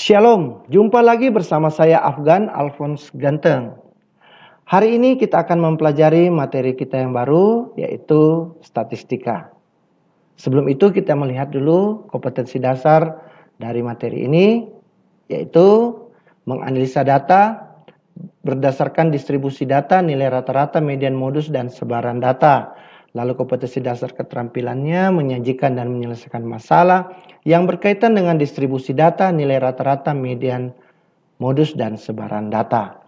Shalom, jumpa lagi bersama saya Afgan Alphonse Ganteng. Hari ini kita akan mempelajari materi kita yang baru, yaitu statistika. Sebelum itu kita melihat dulu kompetensi dasar dari materi ini, yaitu menganalisa data berdasarkan distribusi data, nilai rata-rata, median, modus, dan sebaran data. Lalu kompetensi dasar keterampilannya menyajikan dan menyelesaikan masalah yang berkaitan dengan distribusi data, nilai rata-rata, median, modus, dan sebaran data.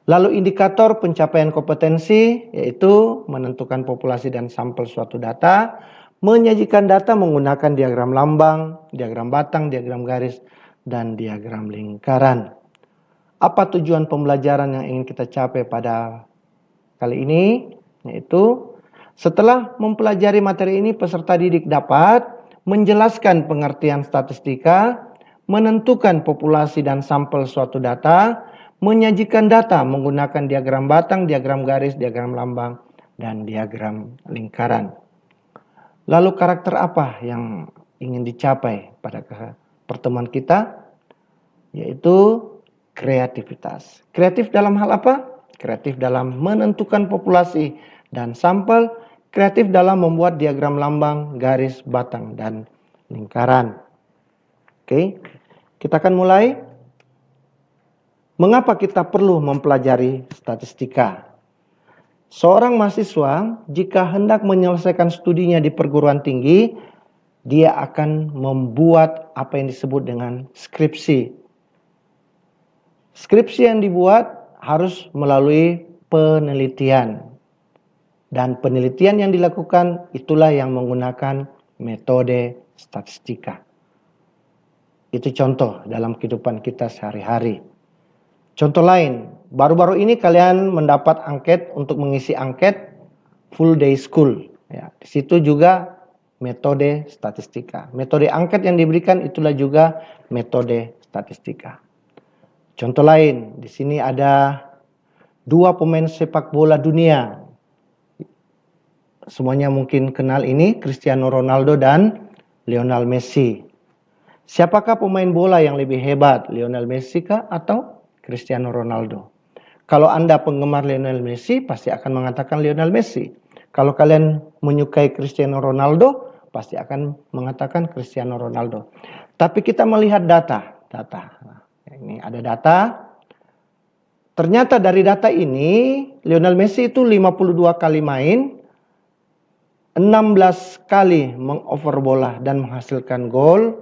Lalu indikator pencapaian kompetensi yaitu menentukan populasi dan sampel suatu data, menyajikan data menggunakan diagram lambang, diagram batang, diagram garis, dan diagram lingkaran. Apa tujuan pembelajaran yang ingin kita capai pada kali ini? Yaitu setelah mempelajari materi ini, peserta didik dapat menjelaskan pengertian statistika, menentukan populasi dan sampel suatu data, menyajikan data menggunakan diagram batang, diagram garis, diagram lambang, dan diagram lingkaran. Lalu karakter apa yang ingin dicapai pada pertemuan kita? Yaitu kreativitas. Kreatif dalam hal apa? Kreatif dalam menentukan populasi dan sampel, kreatif dalam membuat diagram lambang, garis, batang, dan lingkaran. Oke, kita akan mulai. Mengapa kita perlu mempelajari statistika? Seorang mahasiswa jika hendak menyelesaikan studinya di perguruan tinggi, dia akan membuat apa yang disebut dengan skripsi. Skripsi yang dibuat harus melalui penelitian. Dan penelitian yang dilakukan itulah yang menggunakan metode statistika. Itu contoh dalam kehidupan kita sehari-hari. Contoh lain, baru-baru ini kalian mendapat angket untuk mengisi angket full day school. Ya, di situ juga metode statistika. Metode angket yang diberikan itulah juga metode statistika. Contoh lain, di sini ada 2 pemain sepak bola dunia. Semuanya mungkin kenal ini, Cristiano Ronaldo dan Lionel Messi. Siapakah pemain bola yang lebih hebat, Lionel Messi kah atau Cristiano Ronaldo? Kalau Anda penggemar Lionel Messi, pasti akan mengatakan Lionel Messi. Kalau kalian menyukai Cristiano Ronaldo, pasti akan mengatakan Cristiano Ronaldo. Tapi kita melihat data. Ini ada data. Ternyata dari data ini, Lionel Messi itu 52 kali main, 16 kali mengover bola dan menghasilkan gol,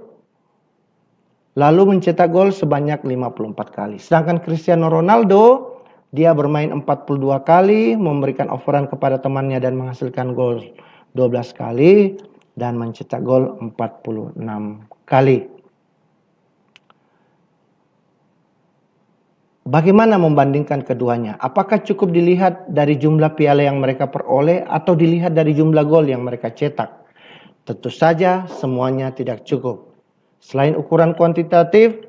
lalu mencetak gol sebanyak 54 kali. Sedangkan Cristiano Ronaldo, dia bermain 42 kali, memberikan overan kepada temannya dan menghasilkan gol 12 kali, dan mencetak gol 46 kali. Bagaimana membandingkan keduanya? Apakah cukup dilihat dari jumlah piala yang mereka peroleh atau dilihat dari jumlah gol yang mereka cetak? Tentu saja semuanya tidak cukup. Selain ukuran kuantitatif,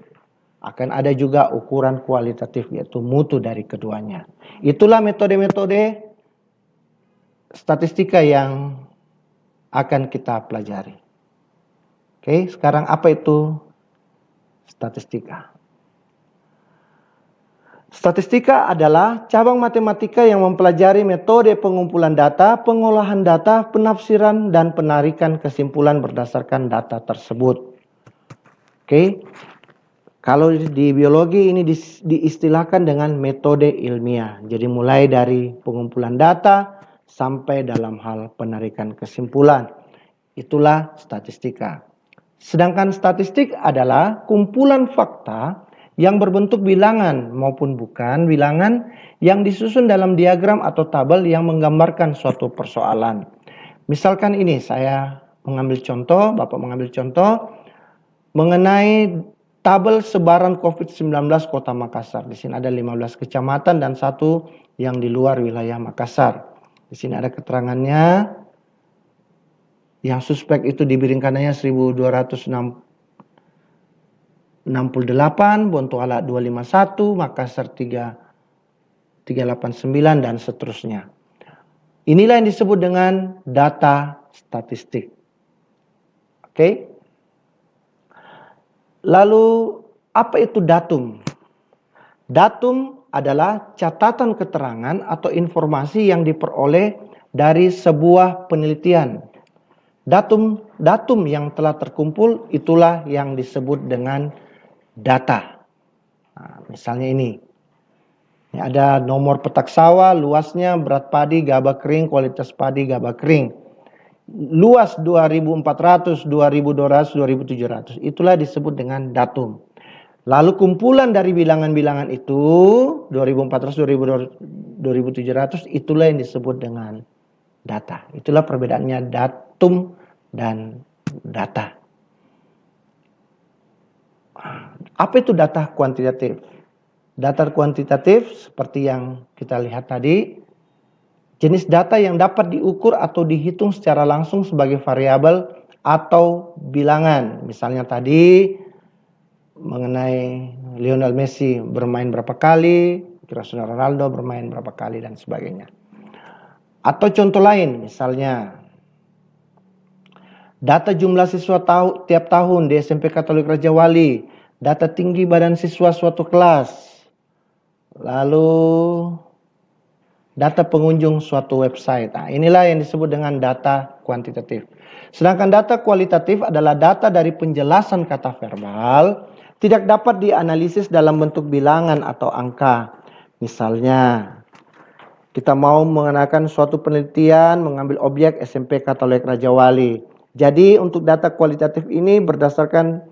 akan ada juga ukuran kualitatif, yaitu mutu dari keduanya. Itulah metode-metode statistika yang akan kita pelajari. Oke, sekarang apa itu statistika? Statistika adalah cabang matematika yang mempelajari metode pengumpulan data, pengolahan data, penafsiran, dan penarikan kesimpulan berdasarkan data tersebut. Oke, kalau di biologi ini diistilahkan dengan metode ilmiah. Jadi mulai dari pengumpulan data sampai dalam hal penarikan kesimpulan. Itulah statistika. Sedangkan statistik adalah kumpulan fakta yang berbentuk bilangan maupun bukan bilangan yang disusun dalam diagram atau tabel yang menggambarkan suatu persoalan. Misalkan ini saya mengambil contoh, Bapak mengambil contoh mengenai tabel sebaran COVID-19 Kota Makassar. Di sini ada 15 kecamatan dan 1 yang di luar wilayah Makassar. Di sini ada keterangannya. Yang suspek itu di Biringkanaya 1268, Bontoala 251, Makassar 389 dan seterusnya. Inilah yang disebut dengan data statistik. Oke. Lalu Apa itu datum? Datum adalah catatan keterangan atau informasi yang diperoleh dari sebuah penelitian. Datum yang telah terkumpul itulah yang disebut dengan data. Nah, misalnya ini ada nomor petak sawah, luasnya, berat padi, gabah kering, kualitas padi, gabah kering. Luas 2400, 2200, 2700. Itulah disebut dengan datum. Lalu kumpulan dari bilangan-bilangan itu 2400, 2700 itulah yang disebut dengan data. Itulah perbedaannya datum dan data. Apa itu data kuantitatif? Data kuantitatif seperti yang kita lihat tadi, jenis data yang dapat diukur atau dihitung secara langsung sebagai variabel atau bilangan. Misalnya tadi mengenai Lionel Messi bermain berapa kali, Cristiano Ronaldo bermain berapa kali, dan sebagainya. Atau contoh lain, misalnya data jumlah siswa tiap tahun di SMP Katolik Raja Wali, data tinggi badan siswa suatu kelas, lalu data pengunjung suatu website. Nah, inilah yang disebut dengan data kuantitatif. Sedangkan data kualitatif adalah data dari penjelasan kata verbal, tidak dapat dianalisis dalam bentuk bilangan atau angka. Misalnya, kita mau mengenakan suatu penelitian mengambil objek SMP Katolik Raja Wali. Jadi untuk data kualitatif ini berdasarkan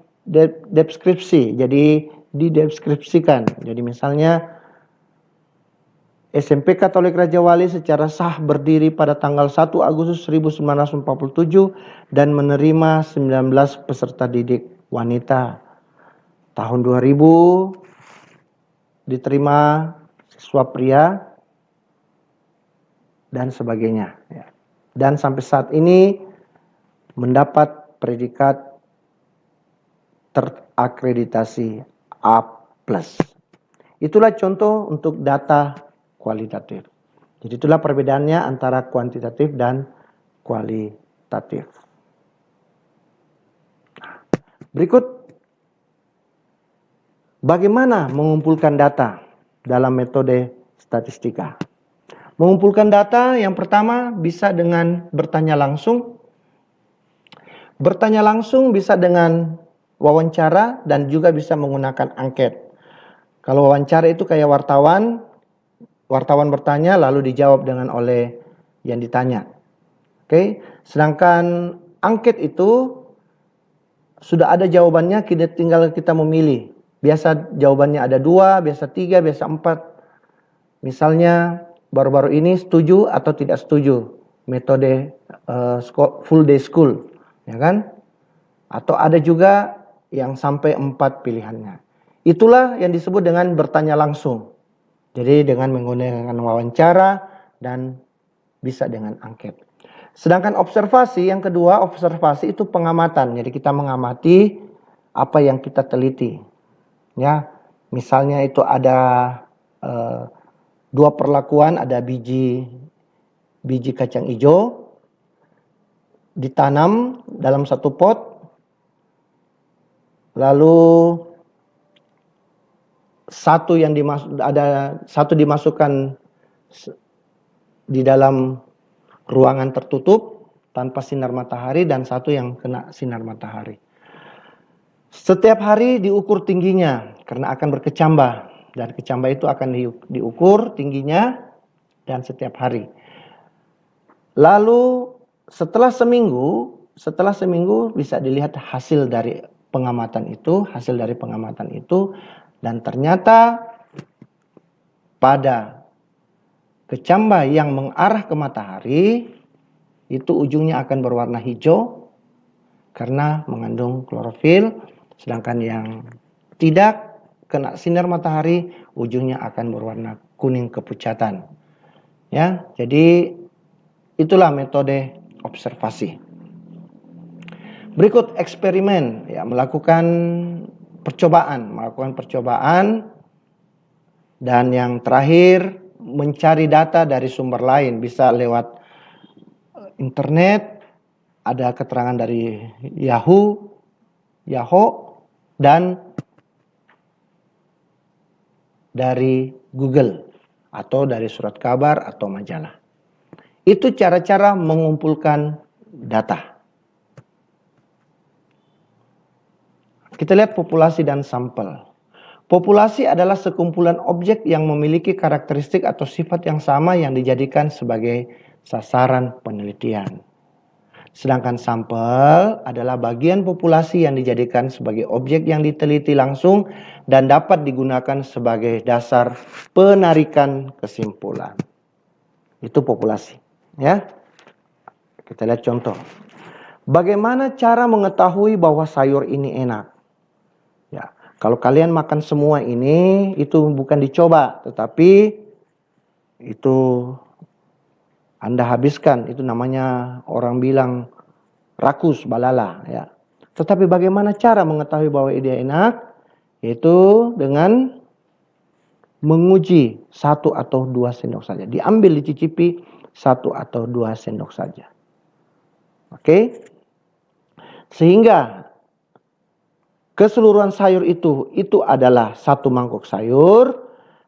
deskripsi. Jadi dideskripsikan. Jadi misalnya SMP Katolik Raja Wali secara sah berdiri pada tanggal 1 Agustus 1947 dan menerima 19 peserta didik wanita. Tahun 2000 diterima siswa pria dan sebagainya. Dan sampai saat ini mendapat predikat terakreditasi A+. Itulah contoh untuk data kualitatif. Jadi itulah perbedaannya antara kuantitatif dan kualitatif. Berikut bagaimana mengumpulkan data dalam metode statistika. Mengumpulkan data yang pertama bisa dengan bertanya langsung. Bertanya langsung bisa dengan wawancara dan juga bisa menggunakan angket. Kalau wawancara itu kayak wartawan bertanya lalu dijawab dengan oleh yang ditanya. Oke, sedangkan angket itu sudah ada jawabannya, tinggal kita memilih. Biasa jawabannya ada 2, biasa 3, biasa 4. Misalnya baru-baru ini setuju atau tidak setuju metode full day school, ya kan? Atau ada juga yang sampai 4 pilihannya. Itulah yang disebut dengan bertanya langsung. Jadi dengan menggunakan wawancara dan bisa dengan angket. Sedangkan observasi yang kedua, observasi itu pengamatan. Jadi kita mengamati apa yang kita teliti. Ya, misalnya itu ada 2 perlakuan, ada biji kacang hijau ditanam dalam satu pot, lalu satu dimasukkan di dalam ruangan tertutup tanpa sinar matahari dan satu yang kena sinar matahari. Setiap hari diukur tingginya karena akan berkecambah, dan kecambah itu akan diukur tingginya dan setiap hari. Lalu setelah seminggu bisa dilihat hasil dari pengamatan itu, dan ternyata pada kecambah yang mengarah ke matahari itu ujungnya akan berwarna hijau karena mengandung klorofil, sedangkan yang tidak kena sinar matahari ujungnya akan berwarna kuning kepucatan. Ya, jadi itulah metode observasi. Berikut eksperimen, ya, melakukan percobaan, dan yang terakhir mencari data dari sumber lain, bisa lewat internet, ada keterangan dari Yahoo, dan dari Google atau dari surat kabar atau majalah. Itu cara-cara mengumpulkan data. Kita lihat populasi dan sampel. Populasi adalah sekumpulan objek yang memiliki karakteristik atau sifat yang sama yang dijadikan sebagai sasaran penelitian. Sedangkan sampel adalah bagian populasi yang dijadikan sebagai objek yang diteliti langsung dan dapat digunakan sebagai dasar penarikan kesimpulan. Itu populasi, ya. Kita lihat contoh. Bagaimana cara mengetahui bahwa sayur ini enak? Ya, kalau kalian makan semua ini, itu bukan dicoba, tetapi itu Anda habiskan. Itu namanya orang bilang rakus, balala, ya. Tetapi bagaimana cara mengetahui bahwa dia enak? Yaitu dengan menguji 1 atau 2 sendok saja. Diambil, dicicipi 1 atau 2 sendok saja. Oke? Sehingga keseluruhan sayur itu adalah 1 mangkok sayur,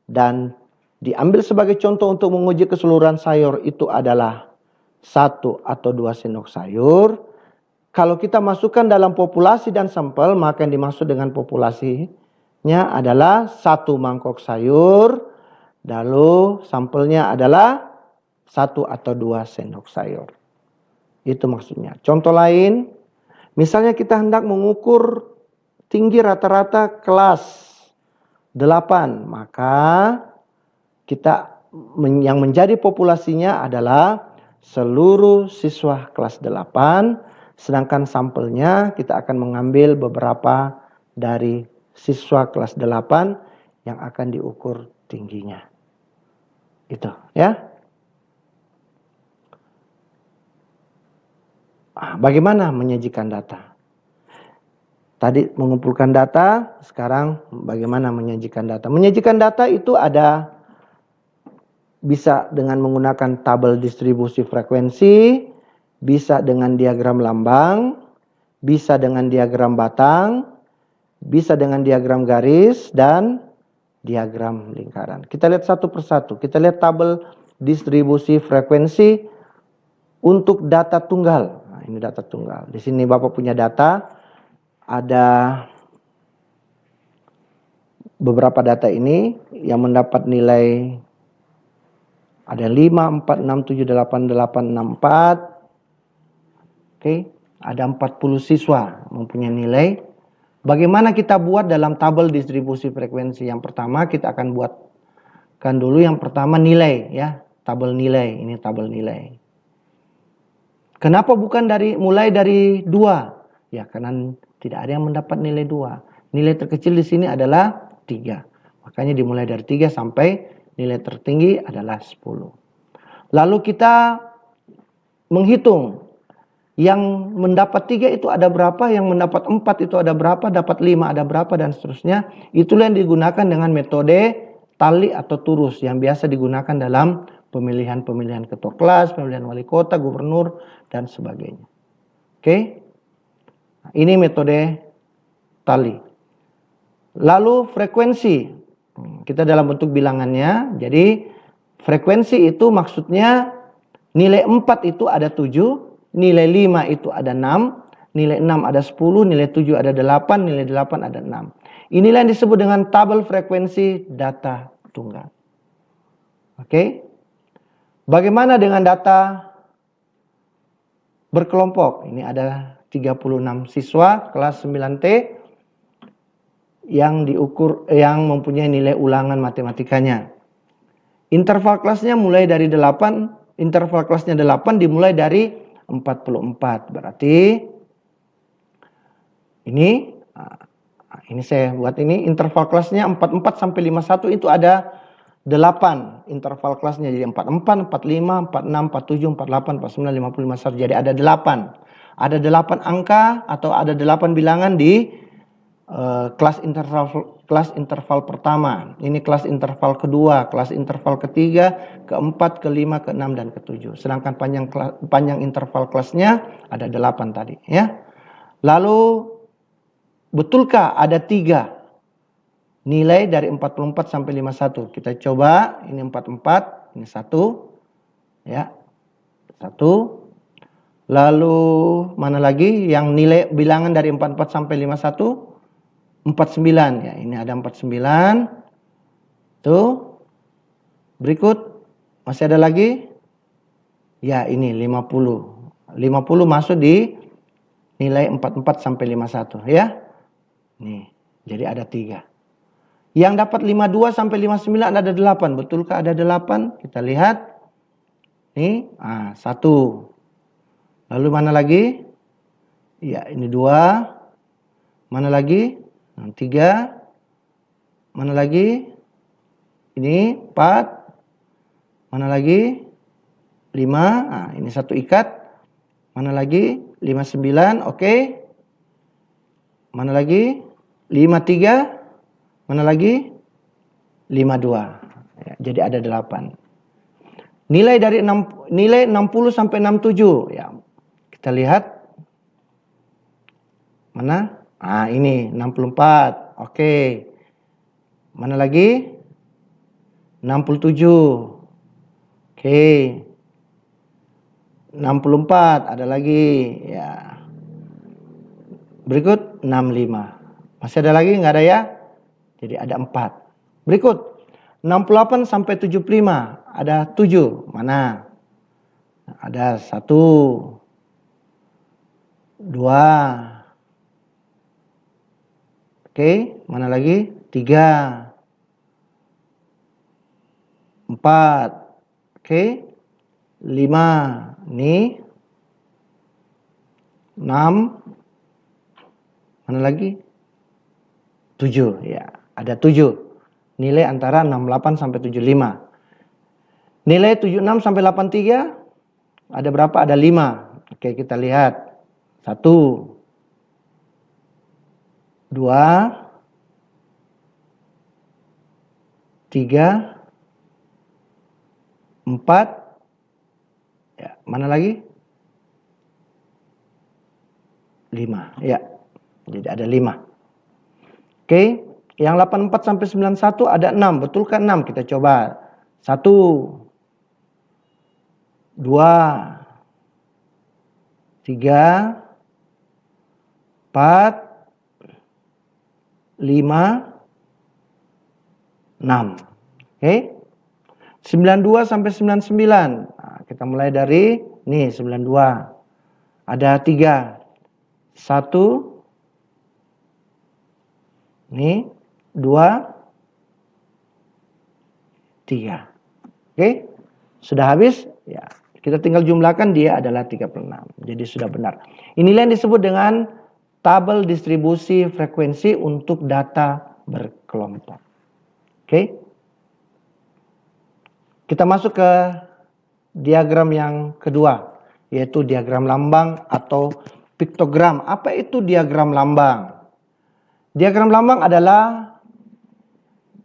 dan diambil sebagai contoh untuk menguji keseluruhan sayur itu adalah 1 atau 2 sendok sayur. Kalau kita masukkan dalam populasi dan sampel, maka yang dimaksud dengan populasinya adalah 1 mangkok sayur, lalu sampelnya adalah 1 atau 2 sendok sayur. Itu maksudnya. Contoh lain, misalnya kita hendak mengukur tinggi rata-rata kelas 8, maka kita yang menjadi populasinya adalah seluruh siswa kelas 8, sedangkan sampelnya kita akan mengambil beberapa dari siswa kelas 8 yang akan diukur tingginya. Itu, ya. Bagaimana menyajikan data? Tadi mengumpulkan data, sekarang bagaimana menyajikan data? Menyajikan data itu bisa dengan menggunakan tabel distribusi frekuensi, bisa dengan diagram lambang, bisa dengan diagram batang, bisa dengan diagram garis, dan diagram lingkaran. Kita lihat satu persatu. Kita lihat tabel distribusi frekuensi untuk data tunggal. Nah, ini data tunggal. Di sini Bapak punya data. Ada beberapa data ini yang mendapat nilai ada 5, 4, 6, 7, 8, 8, 6, 4. Oke, ada 40 siswa mempunyai nilai. Bagaimana kita buat dalam tabel distribusi frekuensi? Yang pertama kita akan buatkan dulu yang pertama nilai, ya, tabel nilai. Ini tabel nilai. Kenapa bukan mulai dari 2? Ya, karena tidak ada yang mendapat nilai 2. Nilai terkecil di sini adalah 3. Makanya dimulai dari 3 sampai nilai tertinggi adalah 10. Lalu kita menghitung. Yang mendapat 3 itu ada berapa, yang mendapat 4 itu ada berapa, dapat 5 ada berapa, dan seterusnya. Itulah yang digunakan dengan metode tali atau turus yang biasa digunakan dalam pemilihan ketua kelas, pemilihan wali kota, gubernur, dan sebagainya. Oke? Ini metode tali. Lalu frekuensi. Kita dalam bentuk bilangannya. Jadi frekuensi itu maksudnya nilai 4 itu ada 7, nilai 5 itu ada 6, nilai 6 ada 10, nilai 7 ada 8, nilai 8 ada 6. Inilah yang disebut dengan tabel frekuensi data tunggal. Oke? Bagaimana dengan data berkelompok? Ini ada 36 siswa kelas 9T yang mempunyai nilai ulangan matematikanya. Interval kelasnya mulai dari 8, interval kelasnya 8 dimulai dari 44. Berarti ini saya buat ini interval kelasnya 44 sampai 51 itu ada 8 interval kelasnya, jadi 44, 45, 46, 47, 48, 49, 50, 51. Jadi ada 8. Ada 8 angka atau ada 8 bilangan di kelas interval pertama. Ini kelas interval kedua, kelas interval ketiga, keempat, kelima, keenam, dan ketujuh. Sedangkan panjang interval kelasnya ada 8 tadi, ya. Lalu betulkah ada 3 Nilai dari 44 sampai 51. Kita coba, ini 44, ini 1. Ya. 1. Lalu mana lagi yang nilai bilangan dari 44 sampai 51? 49 ya. Ini ada 49. Tuh. Berikut masih ada lagi? Ya, ini 50. 50 masuk di nilai 44 sampai 51 ya. Nih, jadi ada 3. Yang dapat 52 sampai 59 ada 8. Betulkah ada 8? Kita lihat. Nih, 1. Lalu mana lagi? Ya, ini 2. Mana lagi? 3. Mana lagi? Ini 4. Mana lagi? 5. Ini 1 ikat. Mana lagi? 59. Oke. Mana lagi? 53. Mana lagi? 52. Ya, jadi ada 8. Nilai dari 60 sampai 67 ya. Kita lihat. Mana? Ini 64. Oke. Mana lagi? 67. Oke. 64 ada lagi ya. Berikut 65. Masih ada lagi? Nggak ada ya? Jadi ada 4. Berikut 68 sampai 75 ada 7. Mana? Ada 1, 2. Oke, mana lagi? 3, 4. Oke. 5. Nih. 6. Mana lagi? 7 ya. Ada 7. Nilai antara 68 sampai 75. Nilai 76 sampai 83 ada berapa? Ada 5. Oke, kita lihat. 1, 2, 3, 4. Ya, mana lagi? 5. Ya. Jadi ada 5. Oke, yang 84 sampai 91 ada 6. Betulkah 6? Kita coba. 1, 2, 3, 4, 5, 6. Oke. 92 sampai 99. Kita mulai dari nih 92. Ada 3. 1. Nih, 2, 3. Oke. Sudah habis? Ya. Kita tinggal jumlahkan, dia adalah 36. Jadi sudah benar. Inilah yang disebut dengan tabel distribusi frekuensi untuk data berkelompok. Oke. Kita masuk ke diagram yang kedua, yaitu diagram lambang atau piktogram. Apa itu diagram lambang? Diagram lambang adalah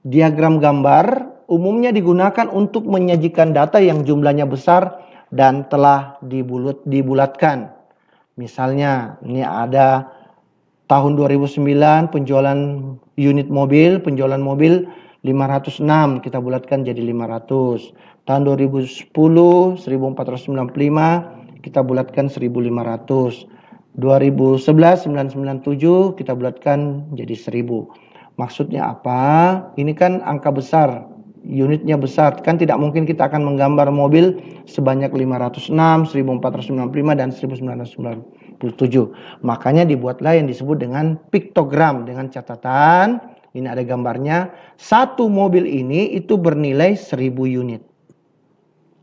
diagram gambar, umumnya digunakan untuk menyajikan data yang jumlahnya besar dan telah dibulatkan. Misalnya, ini ada tahun 2009 penjualan unit mobil, penjualan mobil 506, kita bulatkan jadi 500. Tahun 2010 1495, kita bulatkan 1500. 2011 997 kita bulatkan jadi 1000. Maksudnya apa? Ini kan angka besar, unitnya besar. Kan tidak mungkin kita akan menggambar mobil sebanyak 506, 1495 dan 1997. Makanya dibuatlah yang disebut dengan piktogram dengan catatan, ini ada gambarnya, satu mobil ini itu bernilai 1000 unit.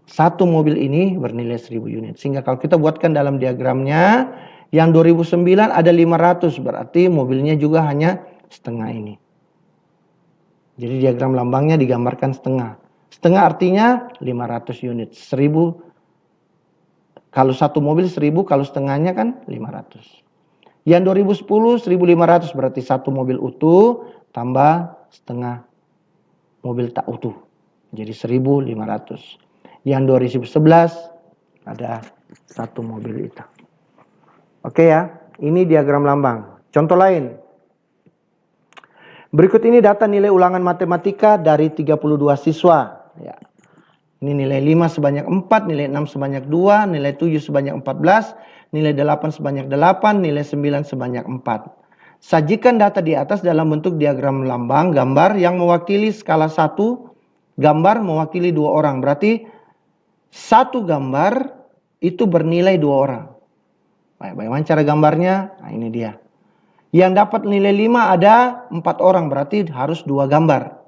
Satu mobil ini bernilai 1000 unit. Sehingga kalau kita buatkan dalam diagramnya, yang 2009 ada 500, berarti mobilnya juga hanya setengah ini. Jadi diagram lambangnya digambarkan setengah. Setengah artinya 500 unit. 1000, kalau satu mobil 1000, kalau setengahnya kan 500. Yang 2010 1500, berarti satu mobil utuh tambah setengah mobil tak utuh. Jadi 1500. Yang 2011 ada satu mobil itu. Oke ya, ini diagram lambang. Contoh lain. Berikut ini data nilai ulangan matematika dari 32 siswa. Ya. Ini nilai 5 sebanyak 4, nilai 6 sebanyak 2, nilai 7 sebanyak 14, nilai 8 sebanyak 8, nilai 9 sebanyak 4. Sajikan data di atas dalam bentuk diagram lambang gambar yang mewakili skala 1, gambar mewakili 2 orang. Berarti satu gambar itu bernilai 2 orang. Baik, bagaimana cara gambarnya? Nah, ini dia. Yang dapat nilai 5 ada 4 orang, berarti harus 2 gambar.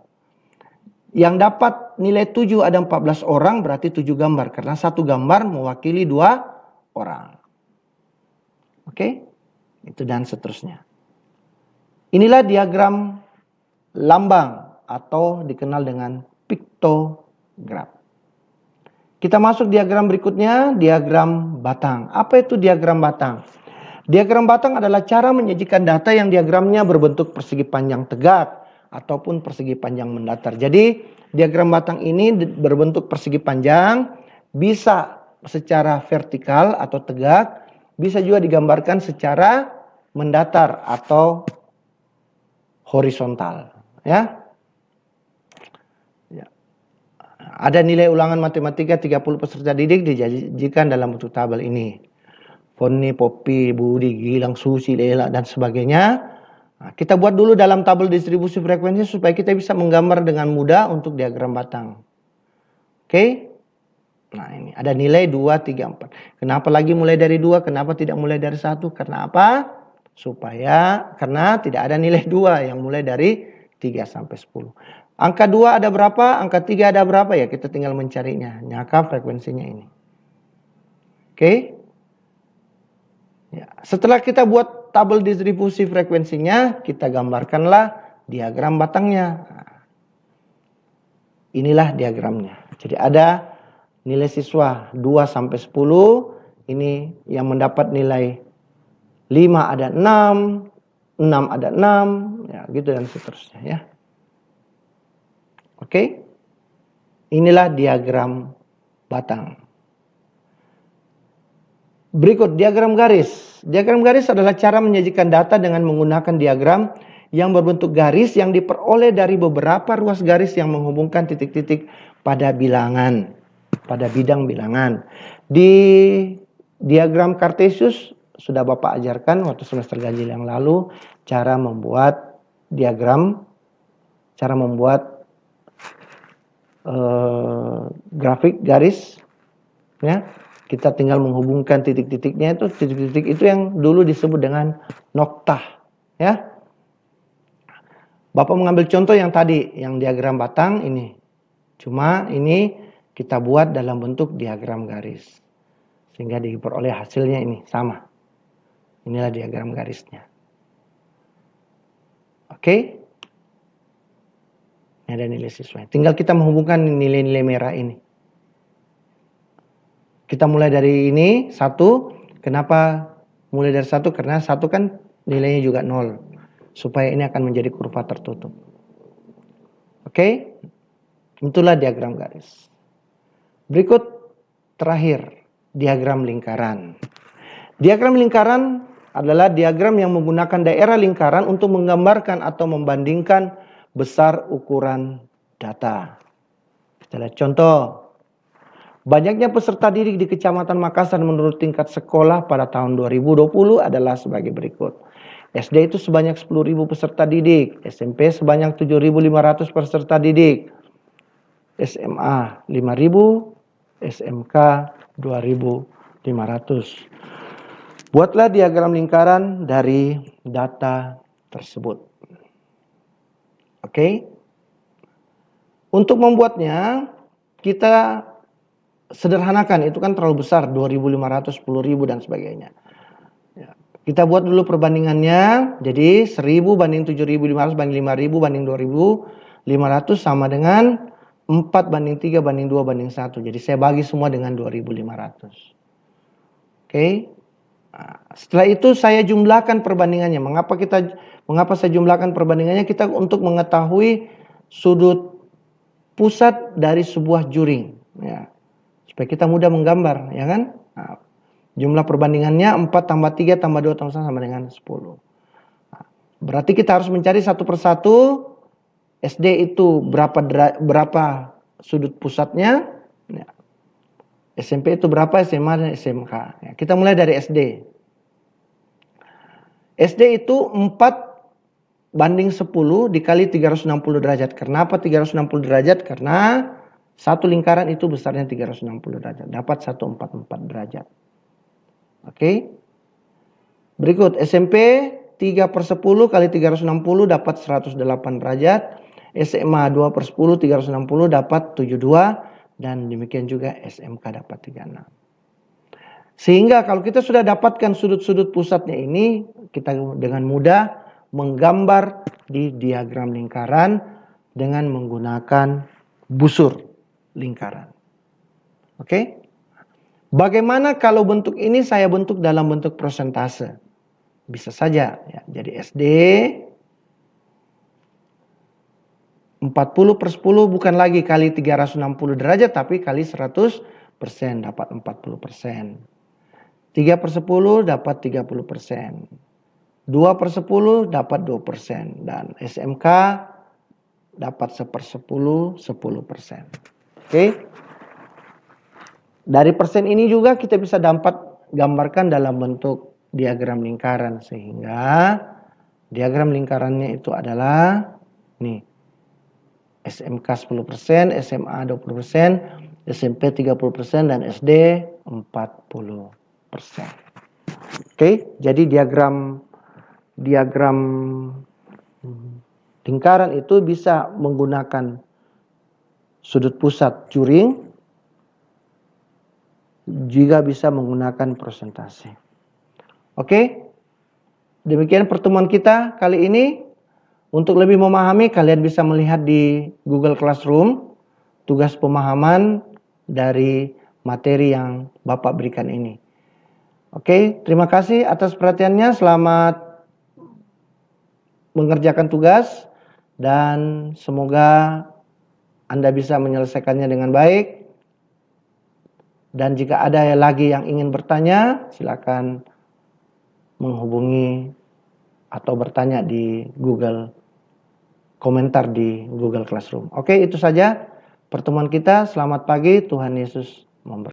Yang dapat nilai 7 ada 14 orang, berarti 7 gambar. Karena satu gambar mewakili 2 orang. Oke? Itu dan seterusnya. Inilah diagram lambang atau dikenal dengan piktograf. Kita masuk diagram berikutnya, diagram batang. Apa itu diagram batang? Diagram batang adalah cara menyajikan data yang diagramnya berbentuk persegi panjang tegak ataupun persegi panjang mendatar. Jadi diagram batang ini berbentuk persegi panjang, bisa secara vertikal atau tegak, bisa juga digambarkan secara mendatar atau horizontal. Ya. Ada nilai ulangan matematika 30 peserta didik dijanjikan dalam bentuk tabel ini. Foni, Popi, Budi, Gilang, Susi, Lela, dan sebagainya. Nah, kita buat dulu dalam tabel distribusi frekuensi supaya kita bisa menggambar dengan mudah untuk diagram batang. Oke? Nah, ini ada nilai 2, 3, 4. Kenapa lagi mulai dari 2? Kenapa tidak mulai dari 1? Karena apa? Karena tidak ada nilai 2 yang mulai dari 3 sampai 10. Angka 2 ada berapa? Angka 3 ada berapa? Ya, kita tinggal mencarinya. Nyaka frekuensinya ini. Oke? Ya, setelah kita buat tabel distribusi frekuensinya, kita gambarkanlah diagram batangnya. Inilah diagramnya. Jadi ada nilai siswa 2 sampai 10, ini yang mendapat nilai 5 ada 6, 6 ada 6, ya gitu dan seterusnya ya. Oke. Inilah diagram batang. Berikut diagram garis. Diagram garis adalah cara menyajikan data dengan menggunakan diagram yang berbentuk garis yang diperoleh dari beberapa ruas garis yang menghubungkan titik-titik pada bilangan, pada bidang bilangan. Di diagram Kartesius sudah Bapak ajarkan waktu semester ganjil yang lalu cara membuat diagram, cara membuat grafik garis, ya. Kita tinggal menghubungkan titik-titiknya itu, titik-titik itu yang dulu disebut dengan noktah, ya. Bapak mengambil contoh yang tadi, yang diagram batang ini. Cuma ini kita buat dalam bentuk diagram garis. Sehingga diperoleh hasilnya ini sama. Inilah diagram garisnya. Oke. Ini ada nilai siswa. Tinggal kita menghubungkan nilai-nilai merah ini. Kita mulai dari ini 1. Kenapa mulai dari 1? Karena 1 kan nilainya juga 0. Supaya ini akan menjadi kurva tertutup. Oke? Itulah diagram garis. Berikut terakhir, diagram lingkaran. Diagram lingkaran adalah diagram yang menggunakan daerah lingkaran untuk menggambarkan atau membandingkan besar ukuran data. Kita lihat contoh. Banyaknya peserta didik di Kecamatan Makassar menurut tingkat sekolah pada tahun 2020 adalah sebagai berikut. SD itu sebanyak 10.000 peserta didik, SMP sebanyak 7.500 peserta didik, SMA 5.000, SMK 2.500. Buatlah diagram lingkaran dari data tersebut. Oke. Untuk membuatnya kita sederhanakan, itu kan terlalu besar, 2.500, 10.000 dan sebagainya. Ya. Kita buat dulu perbandingannya. Jadi 1.000 banding 7.500 banding 5.000 banding 2.500 sama dengan 4 banding 3 banding 2 banding 1. Jadi saya bagi semua dengan 2.500. Oke. Nah, setelah itu saya jumlahkan perbandingannya. Mengapa saya jumlahkan perbandingannya? Kita untuk mengetahui sudut pusat dari sebuah juring, ya. Supaya kita mudah menggambar, ya kan? Nah, jumlah perbandingannya 4 tambah 3 tambah 2 tambah 1 sama dengan 10. Nah, Berarti kita harus mencari satu persatu. SD itu berapa sudut pusatnya? Ya. SMP itu berapa, SMA dan SMK. Ya, kita mulai dari SD. SD itu 4:10 dikali 360 derajat. Kenapa 360 derajat? Karena satu lingkaran itu besarnya 360 derajat. Dapat 144 derajat. Oke. Berikut SMP 3/10 kali 360 dapat 108 derajat. SMA 2/10 360 dapat 72. Dan demikian juga SMK dapat 36. Sehingga kalau kita sudah dapatkan sudut-sudut pusatnya ini, kita dengan mudah menggambar di diagram lingkaran dengan menggunakan busur lingkaran. Oke? Bagaimana kalau bentuk ini saya bentuk dalam bentuk persentase? Bisa saja ya. Jadi SD 40/10 bukan lagi kali 360 derajat tapi kali 100% dapat 40%. 3/10 dapat 30%. 2/10 dapat 2%. Dan SMK dapat 1/10, 10%. Oke. Dari persen ini juga kita bisa gambarkan dalam bentuk diagram lingkaran. Sehingga diagram lingkarannya itu adalah nih. SMK 10%, SMA 20%, SMP 30%, dan SD 40%. Oke, jadi diagram lingkaran itu bisa menggunakan sudut pusat curing, juga bisa menggunakan persentase. Oke, demikian pertemuan kita kali ini. Untuk lebih memahami, kalian bisa melihat di Google Classroom tugas pemahaman dari materi yang Bapak berikan ini. Oke, terima kasih atas perhatiannya. Selamat mengerjakan tugas dan semoga Anda bisa menyelesaikannya dengan baik. Dan jika ada lagi yang ingin bertanya, silakan menghubungi atau bertanya di komentar di Google Classroom. Oke, itu saja pertemuan kita. Selamat pagi, Tuhan Yesus memberkati.